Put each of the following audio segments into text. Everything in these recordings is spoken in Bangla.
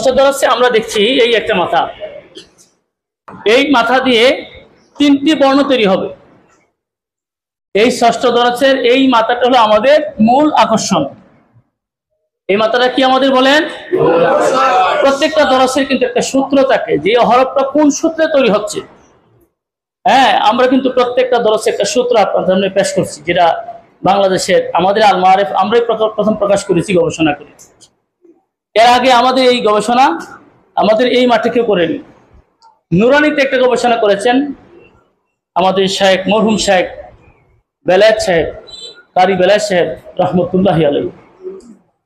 ষষ্ঠ দরসে আমরা দেখছি এই একটা মাথা, এই মাথা দিয়ে 3টি বর্ণ তৈরি হবে। এই ষষ্ঠ দরসের এই মাথাটা হলো আমাদের মূল আকর্ষণ। এই মাথাটা কি আমাদের বলেন? প্রত্যেকটা দরসের কিন্তু একটা সূত্র থাকে যে হরফটা কোন সূত্রে তৈরি হচ্ছে। হ্যাঁ, আমরা কিন্তু প্রত্যেকটা দরসে একটা সূত্র আপনাদের সামনে পেশ করছি, যেটা বাংলাদেশের আমাদের আল মাআরিফ আমরাই প্রথম প্রকাশ করেছি গবেষণা করে। এর আগে আমাদের এই গবেষণা আমাদের এই মাঠে কেউ করেনি। নুরানিতে একটা গবেষণা করেছেন আমাদের শায়েখ, মরহুম শায়েখ বেলায়েত সাহেব, কারি বেলায়েত সাহেব রহমতুল্লাহি আলাইহি।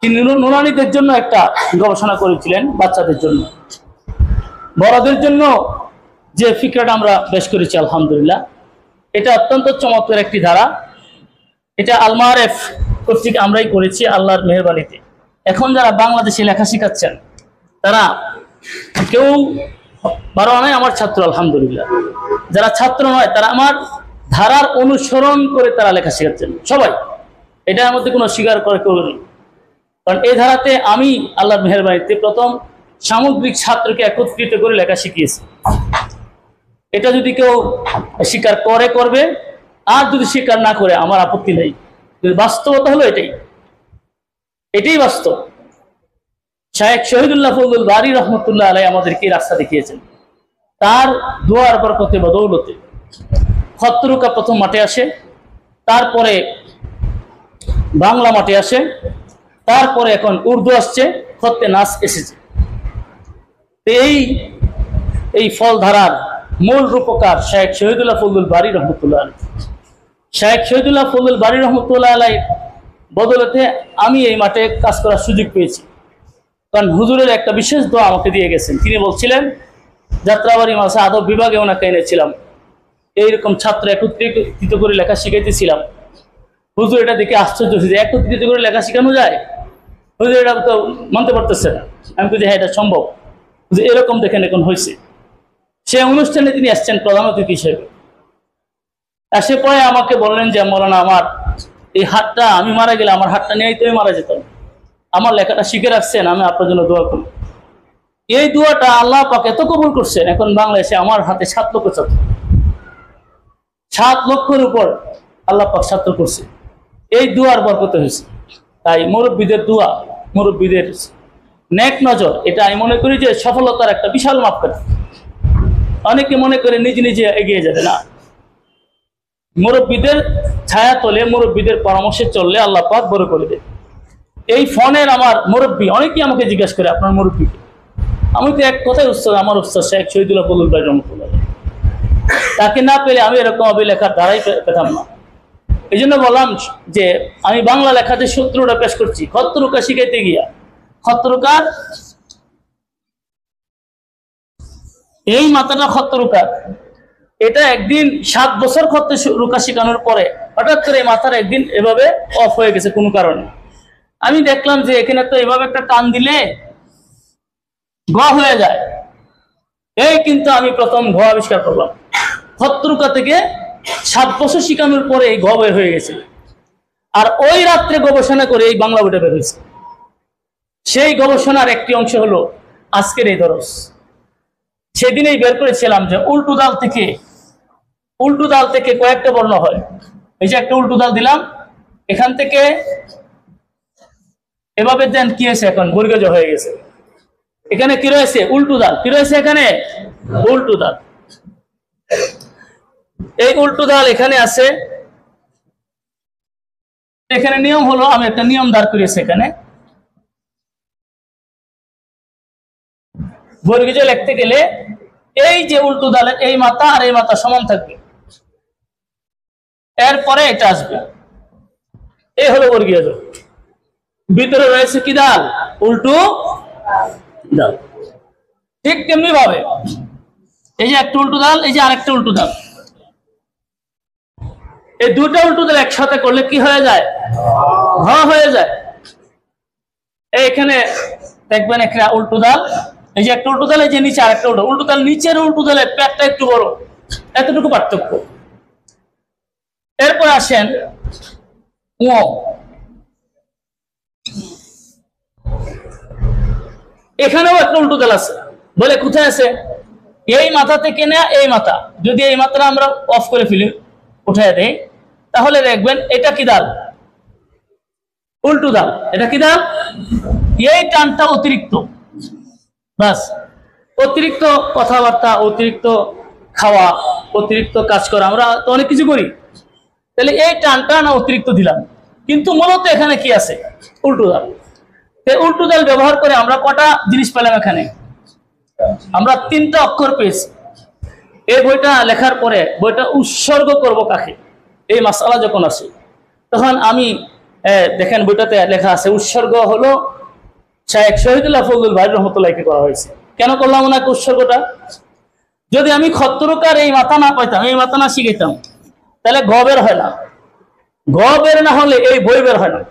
তিনি নুরানিদের জন্য একটা গবেষণা করেছিলেন, বাচ্চাদের জন্য। বড়দের জন্য যে ফিকরাটা আমরা পেশ করেছি আলহামদুলিল্লাহ, এটা অত্যন্ত চমৎকার একটি ধারা। এটা আল মাআরিফ কর্তৃক আমরাই করেছি আল্লাহর মেহেরবানিতে। এখন যারা বাংলাদেশে লেখা শিখাচ্ছেন তারা কেউ 12 আনায় আমার ছাত্র আলহামদুলিল্লাহ, যারা ছাত্র নয় তারা আমার ধারার অনুসরণ করে তারা লেখা শেখাচ্ছেন সবাই। এটার মধ্যে কোনো স্বীকার করে কেউ নেই, কারণ এই ধারাতে আমি আল্লাহর মেহেরবানিতে প্রথম সামগ্রিক ছাত্রকে একত্রিত করে লেখা শিখিয়েছি। এটা যদি কেউ স্বীকার করে করবে, আর যদি স্বীকার না করে আমার আপত্তি নেই। বাস্তবতা হলো এটাই বাস্তব। শায়েখ শহীদুল্লাহ ফজলুল বারী রহমতুল্লাহ আলাইহি আমাদেরকে রাস্তা দেখিয়েছেন। তার দোয়ার বরকতে বদৌলতে খত্তরুকা প্রথম মাঠে আসে, তারপরে বাংলা মাঠে আসে, তারপরে এখন উর্দু আসছে, খত্তে নাস এসেছে। এই ফল ধারার মূল রূপকার শায়েখ শহীদুল্লাহ ফজলুল বারী রহমতুল্লাহ আলাইহি। শায়েখ শহীদুল্লাহ ফজলুল বারী রহমতুল্লাহ আলাইহির বদৌলতে আমি এই মাঠে কাজ করার সুযোগ পেয়েছি। কারণ হুজুরের একটা বিশেষ দোয়া আমাকে দিয়ে গেছেন। তিনি বলছিলেন, যাত্রাবাড়ি মাসে আদব বিভাগে ওনাকে এনেছিলাম, এইরকম ছাত্র একত্রিত করে লেখা শিখাইতেছিলাম। হুজুর এটা দেখে আশ্চর্য হয়েছে, একত্রিত করে লেখা শেখানো যায়? হুজুর এটা তো মানতে পারতেছে না। আমি বলছি হ্যাঁ, এটা সম্ভব। এরকম দেখেন এখন হয়েছে। সে অনুষ্ঠানে তিনি আসছেন প্রধান অতিথি হিসেবে। আসে পরে আমাকে বললেন যে মৌলানা, আমার এই হাতটা, আমি মারা গেলে আমার হাতটা নিয়েই তো মারা যেতাম, আমার লেখাটা শিখে রাখছেন, আমি আপনার জন্য দোয়া করি। এই দোয়াটা আল্লাহ পাক এত কবুল করছেন, এখন বাংলাদেশে আমার হাতে 7 লক্ষ ছাত্র, 7 লক্ষের উপর আল্লাহ পাক ছাত্র করছে। এই দোয়ার বরকতে হয়েছে। তাই মুরব্বীদের দোয়া, মুরব্বীদের নেক নজর, এটা আমি মনে করি যে সফলতার একটা বিশাল মাপকাঠি। অনেকে মনে করে নিজে নিজে এগিয়ে যাবে না, মুরব্বীদের ছায়া তলে, মুরব্বীদের পরামর্শে চললে আল্লাহ পাক বড় করে দেয়। এই ফোনের আমার মুরব্বী, অনেকেই আমাকে জিজ্ঞাসা করে আপনার মুরব্বীকে। আমি তো এক কথাই উস্তাদ, আমার উস্তাদ শায়েখ শহীদুল্লাহ ফজলুল বারী রহমতুল্লাহ। তাকে না পেলে আমি এরকম লেখার ধারাই পেতাম না। এই জন্য বললাম যে আমি বাংলা লেখাতে সূত্রটা পেশ করছি। খত্তরুকা শিখাইতে গিয়া, খত্তরুকার এই মাথাটা খত্তরুকার, এটা একদিন 7 বছর খত্তরুকা শিখানোর পরে হঠাৎ করে এই মাথার একদিন এভাবে অফ হয়ে গেছে কোনো কারণে। আমি দেখলাম যে এখানে তো এভাবে একটা টান দিলে ঘ হয়ে যায়। এই কিন্তু আমি প্রথম ঘ আবিষ্কার করলাম। খত্তরুকা থেকে 7 বছর শিখানোর পরে এই ঘ বের হয়ে গেছে। আর ওই রাত্রে গবেষণা করে এই বাংলা বইটা বের হয়েছে। সেই গবেষণার একটি অংশ হলো আজকের এই দরস। সেদিনেই বের করেছিলাম যে উল্টো দাল থেকে কয়েকটা বর্ণ হয়। এই যে একটা উল্টো দাল দিলাম, এখান থেকে এভাবে দেন কি হয়েছে, এখন বর্গজ হয়ে গেছে। এখানে কি রয়েছে? উল্টো দাল। কি রয়েছে এখানে? উল্টো দাল। এই উল্টো দাল এখানে আছে। এখানে নিয়ম হলো, আমি একটা নিয়ম দাঁড় করিয়েছি এখানে। বর্গজ লিখতে গেলে এই যে উল্টো দালের এই মাথা আর এই মাথা সমান থাকবে, এরপরে এটা আসবে। এই হলো বর্গীয় জ। ভিতরে রয়েছে কি দাল? উল্টো দাল। ঠিক তেমনি ভাবে এই যে একটা উল্টো দাল, এই যে আরেকটা উল্টো দাল, এই দুটা উল্টো দাল একসাথে করলে কি হয়ে যায়? ঘ হয়ে যায়। এইখানে দেখবেন একটা উল্টো দাল, এই যে একটা উল্টো দাল, এই যে নিচে আরেকটা উল্টো দাল। নিচের উল্টো দালের পেটটা একটু বড়, এতটুকু পার্থক্য। এরপর আসেন ও। এখানেও একটা উল্টো দাল আছে, বলে কোথায় আছে, এই মাথা থেকে না এই মাথা, যদি এই মাথাটা আমরা অফ করে ফেলি, উঠায় দেই, তাহলে দেখবেন এটা কি দাল, উল্টো দাল। এটা কি দাল, এই টানটা অতিরিক্ত, বাস অতিরিক্ত কথাবার্তা, অতিরিক্ত খাওয়া, অতিরিক্ত কাজ করা, আমরা তো অনেক কিছু করি, তাহলে এই টানটা না অতিরিক্ত দিলাম, কিন্তু মূলত এখানে কি আছে, উল্টো দাল। উল্টো দাল ব্যবহার করে আমরা কটা জিনিস পেলাম এখানে, আমরা 3টা অক্ষর পেয়েছি। এই বইটা লেখার পরে বইটা উৎসর্গ করব কাকে, এই মাসালা যখন আসে তখন আমি দেখেন বইটাতে লেখা আছে উৎসর্গ হলো শায়েখ শহীদুল্লাহ ফজলুল ভাই রহমতুল্লাহকে করা হয়েছে। কেন করলাম ওনাকে উৎসর্গটা, যদি আমি খত্তরকার এই মাথা না পাইতাম, এই মাথা না শিখাইতাম, তাহলে গ বের হয় না, গ বের না হলে এই বই বের হয় না।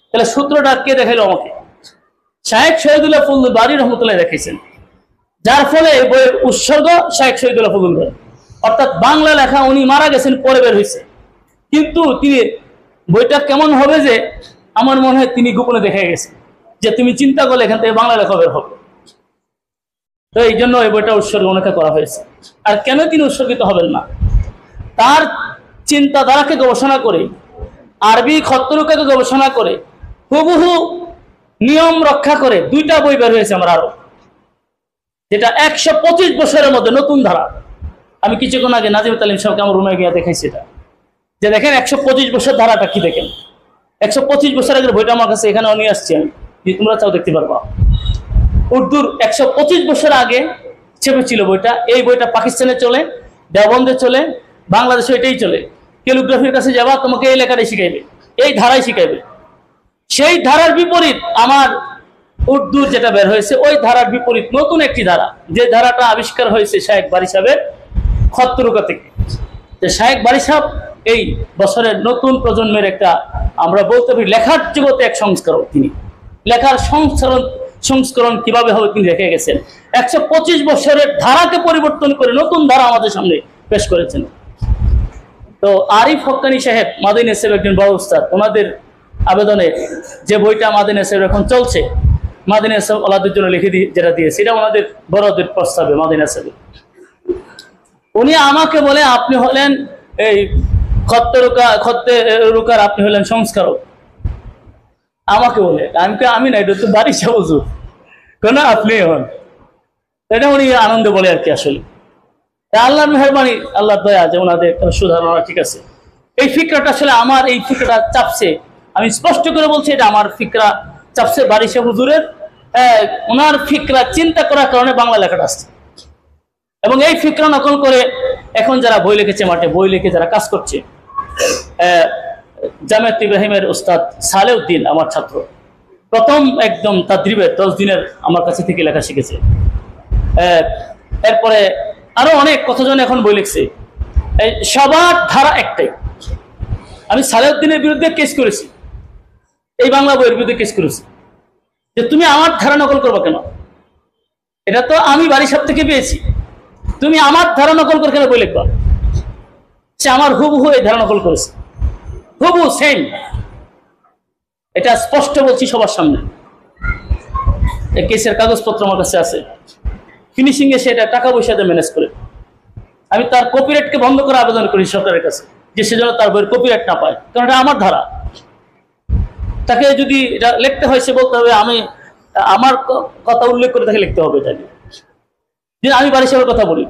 তাহলে সূত্রটা কে দেখাইলো আমাকে, শায়েখ শহীদুল্লাহ ফজলুল বারী রহমতুল্লাহ দেখেছেন, যার ফলে এই বইয়ের উৎসর্গ শায়েখ শহীদুল্লাহ ফজলুল বারী, অর্থাৎ বাংলা লেখা উনি মারা গেছেন পরে বের হয়েছে, কিন্তু তিনি বইটা কেমন হবে যে আমার মনে হয় তিনি গোপনে দেখে গেছেন, যে তুমি চিন্তা করলে এখান থেকে বাংলা লেখা বের হবে। তো এই জন্য এই বইটা উৎসর্গ ওনাকে করা হয়েছে। আর কেন তিনি উৎসর্গিত হবেন না, তার চিন্তাধারাকে গবেষণা করে, আরবি খত্তরকাকে গবেষণা করে, হুবহু নিয়ম রক্ষা করে 2টা বই বের হয়েছে আমার আরো, যেটা 125 বছরের মধ্যে নতুন ধারা। আমি কিছুক্ষণ আগে নাজিম তালিম সাহেবকে আমার রুমে গিয়ে দেখাইছি এটা, যে দেখেন 125 বছর ধারাটা কি, দেখেন 125 বছর আগের বইটা আমার কাছে এখানে নিয়ে আসছি আমি, তোমরা চাও দেখতে পারবা। উর্দুর 125 বছর আগে ছেপেছিল বইটা। এই বইটা পাকিস্তানে চলে, দেওবন্দে চলে, বাংলাদেশে এটাই চলে। ক্যালিগ্রাফির কাছে যাবা, তোমাকে এই লেখাটাই শিখাইবে, এই ধারাই শিখাইবে। সেই ধারার বিপরীত আমার উর্দুর যেটা বের হয়েছে, ওই ধারার বিপরীত নতুন একটি ধারা, যে ধারাটা আবিষ্কার হয়েছে শায়েখ বারী সাহেবের খত্তরকা থেকে। যে শায়েখ বারী সাহেব এই বছরের নতুন প্রজন্মের একটা, আমরা বলতে পারি লেখার জগতে এক সংস্কারক। তিনি লেখার সংস্করণ কিভাবে হবে তিনি রেখে গেছেন। 125 বছরের ধারাকে পরিবর্তন করে নতুন ধারা আমাদের সামনে পেশ করেছেন। তো আরিফ হক্কানি সাহেব মাদিনী সাহেব একজন বড় উস্তাদ, ওনাদের আবেদনে যে বইটা মাদিনী সাহেব এখন চলছে, মাদিনী সাহেব ওলাদের জন্য লিখে যেটা দিয়েছে, এটা ওনাদের বড়দের প্রস্তাবে মাদিনী সাহেব। উনি আমাকে বলে আপনি হলেন এই খত্তেরুকার, আপনি হলেন সংস্কারক। আমাকে বলে, আমি না, এটা তো বাড়ি সাবজু কেন, আপনি হন। এটা উনি আনন্দে বলে আর কি। আসলে আল্লাহর মেহরবানি, আল্লাহর দয়া যে ওনাদের সুধারণা ঠিক আছে। এই ফিকরাটা আসলে আমার, এই ফিকরাটা চাপছে, আমি স্পষ্ট করে বলছি, এটা আমার ফিকরা চাপছে বাড়ি সাহেব হুজুরের। ওনার ফিকরা চিন্তা করার কারণে বাংলা লেখাটা আসছে, এবং এই ফিকরা নকল করে এখন যারা বই লিখেছে, মাঠে বই লিখে যারা কাজ করছে, জামিয়াত ইব্রাহিমের উস্তাদ সালেউদ্দিন আমার ছাত্র, প্রথম একদম তাদরিবের 10 দিনের আমার কাছে থেকে লেখা শিখেছে। এরপরে আরো অনেক কতজন এখন বই লিখছে। সবার ধারা একটাই। আমি সালেউদ্দিনের বিরুদ্ধে কেস করেছি, এই বাংলা বইয়ের বিরুদ্ধে কেস করেছি, যে তুমি আমার ধারা নকল করবো কেন, এটা তো আমি বাড়ি সাহেব থেকে পেয়েছি, তুমি আমার ধারা নকল করে কেন বই লিখবা। সে আমার হুবহু এই ধারা নকল করেছে, হুবহু সেম। এটা স্পষ্ট বলছি সবার সামনে। এই কেসের কাগজপত্র আমার কাছে আছে, ফিনিশিং এ সেটা টাকা পয়সা দিয়ে ম্যানেজ করে। আমি তার কপিরাইটকে বন্ধ করে আবেদন করি সরকারের কাছে, যে সেজন্য তার বইয়ের কপিরাইট না পায়, কারণ এটা আমার ধারা। তাকে যদি এটা লিখতে হয়, সে বলতে হবে আমি আমার কথা উল্লেখ করে তাকে লিখতে হবে। এটা যে আমি বাড়ি সাহেবের কথা বলি,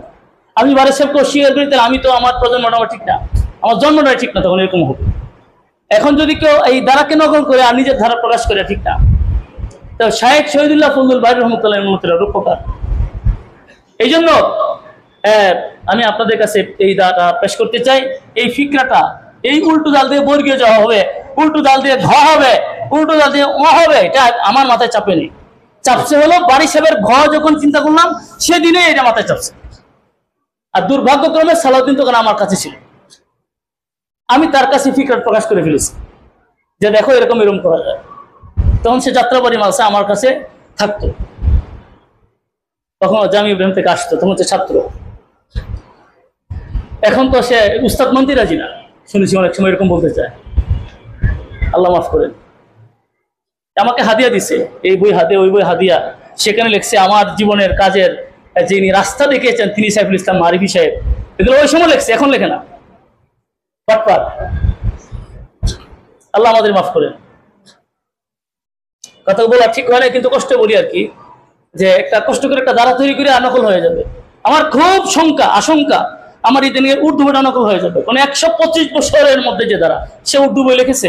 আমি বাড়ি সাহেবকে অস্বীকার করি, তাহলে আমি তো আমার প্রজন্মটা আমার ঠিক না, আমার জন্মটাই ঠিক না, তখন এরকম হবে। এখন যদি কেউ এই ধারাকে নকল করে আর নিজের ধারা প্রকাশ করে, ঠিক না। তো শায়েখ শহীদুল্লাহ ফজলুল বারী রহমতুল্লাহ রূপকার। এই জন্য আমি আপনাদের কাছে এই দাটা পেশ করতে চাই। এই ফিকরাটা, এই উল্টো দাল দিয়ে বর্গীয় যাওয়া হবে, উল্টো দাল দিয়ে ঘ হবে, উল্টো দাল দিয়ে ও হবে, এটা আমার মাথায় চাপে নেই। চাপছে হলো বাড়ি সাহেবের ঘ যখন চিন্তা করলাম, সেদিনে এটা মাথায় চাপছে। আর দুর্ভাগ্যক্রমে সালাউদ্দিন তখন আমার কাছে ছিল, আমি তার কাছে ফিকরাট প্রকাশ করে ফেলেছি, যে দেখো এরকম এরকম করা যায়। তখন সে যাত্রাবাড়ি মালসা আমার কাছে থাকতো, তখন জামিয়া ইব্রাহিম থেকে আসতো, তখন হচ্ছে ছাত্র। এখন তো সে উস্তাদ মানতে রাজি না, শুনেছি অনেক সময় এরকম বলতে চায়, আল্লাহ মাফ করেন। আমাকে হাদিয়া দিছে, এই বই হাদিয়া, ওই বই হাদিয়া, সেখানে লিখছে আমার জীবনের কাজের যিনি রাস্তা দেখিয়েছেন তিনি সাইফুল ইসলাম মারিফি সাহেব। এগুলো ওই সময় লিখছে, এখন লেখে না। বাটপার। আল্লাহ আমাদের মাফ করেন। কথা বলা ঠিক হয় না, কিন্তু কষ্ট বলি আর কি, যে একটা কষ্ট করে একটা ধারা তৈরি করে নকল হয়ে যাবে। আমার খুব আশঙ্কা আমার ইদানিং উর্দু বইটা নকল হয়ে যাবে। মানে 125 বছরের মধ্যে যে ধারা, সে উর্দু বই লিখেছে।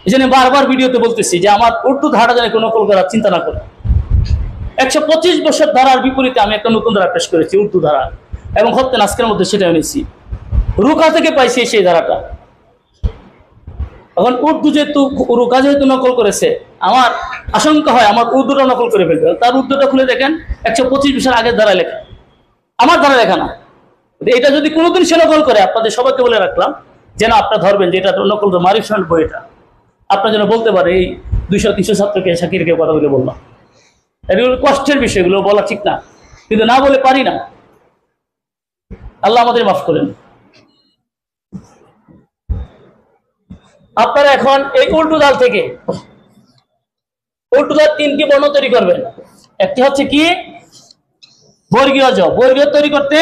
এই জন্য বারবার ভিডিওতে বলতেছি যে আমার উর্দু ধারা যেন কেউ নকল করার চিন্তা না করে। 125 বছর ধারার বিপরীতে আমি একটা নতুন ধারা পেশ করেছি, উর্দু ধারা, এবং হত্যা আজকের মধ্যে সেটা এনেছি। রুকা থেকে পাইছি সেই ধারাটা। এখন উর্দু যেহেতু রুকা যেহেতু নকল করেছে, আমার আশঙ্কা হয় আমার উর্দুটা নকল করে ফেলবে। তার উর্দুটা খুলে দেখেন 125 বছর আগের ধারা লেখা, আমার ধারা লেখা না। এটা যদি কোনোদিন সে নকল করে, আপনাদের সবাইকে বলে রাখলাম যেন আপনারা ধরবেন যে এটা নকল মারিফ সাহেব বই। এটা আপনার যেন বলতে পারে এই 200-300 ছাত্রকে শাকিরকে কথা বলে বললাম। এগুলো কষ্টের বিষয়গুলো বলা ঠিক না, কিন্তু না বলে পারি না। আল্লাহ আমাদের মাফ করেন। আপনারা এখন এই উল্টো দাল থেকে উল্টো দাল 3টি বর্ণ তৈরি করবেন। একটি হচ্ছে কি বর্গীয় জ। বর্গীয় তৈরি করতে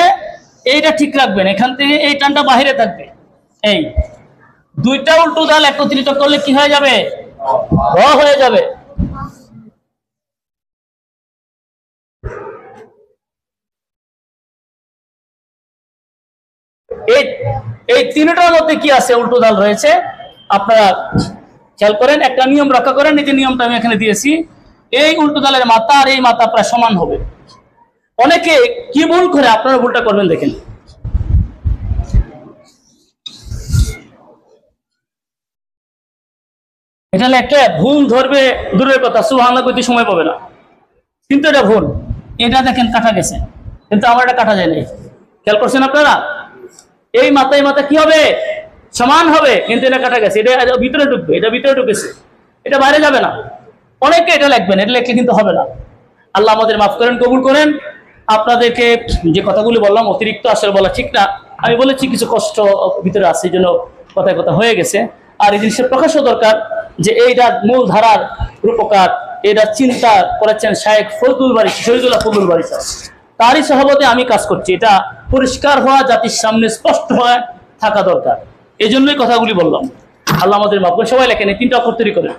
এইটা ঠিক রাখবেন, এখান থেকে এই টানটা বাহিরে থাকবে। এই দুইটা উল্টো দাল একত্রিত করলে কি হয়ে যাবে? র হয়ে যাবে। এই তিনটার মধ্যে কি আছে? উল্টো দাল রয়েছে। আপনারা খেয়াল করেন, একটা নিয়ম রক্ষা করেন। এই যে নিয়মটা আমি এখানে দিয়েছি, এই উল্টো দালের মাথা আর এই মাথা প্রায় সমান হবে। অনেকে কি ভুল করে, আপনারা ভুলটা করবেন দেখেন। এটা একটা ভুল ধরবে দূরের কথা, সুবহানাল্লাহ কইতে সময় পাবে না, কিন্তু এটা ভুল। এটা দেখেন কাটা গেছে, কিন্তু আমার এটা কাটা যায় নাই। খেয়াল করছেন আপনারা? এই মাথা কি হবে? সমান হবে, কিন্তু এটা কাটা গেছে। এটা ভিতরে ঢুকবে, এটা ভিতরে ঢুকেছে, এটা বাইরে যাবে না। অনেকে এটা লিখবেন, এটা লিখলে কিন্তু হবে না। আল্লাহ আমাদের মাফ করেন, কবুল করেন। আপনাদেরকে যে কথাগুলি বললাম অতিরিক্ত আসলে বলা ঠিক না। আমি বলেছি কিছু কষ্ট ভিতরে আছে, এই জন্য কথায় কথা হয়ে গেছে। আর এই জিনিসের প্রকাশও দরকার যে এইটার মূল ধারার রূপকার, এটা চিন্তা করেছেন শায়েখ ফজলুল বারী, শহীদুল্লাহ ফজলুল বারী স্যার। তারই সহবতে আমি কাজ করছি। এটা পরিষ্কার হওয়া, জাতির সামনে স্পষ্ট হয়ে থাকা দরকার। এই জন্যই কথাগুলি বললাম। আল্লাহ আমাদের মাফ করেন। সবাই লেখেন, এই 3টা অক্ষর তৈরি করেন।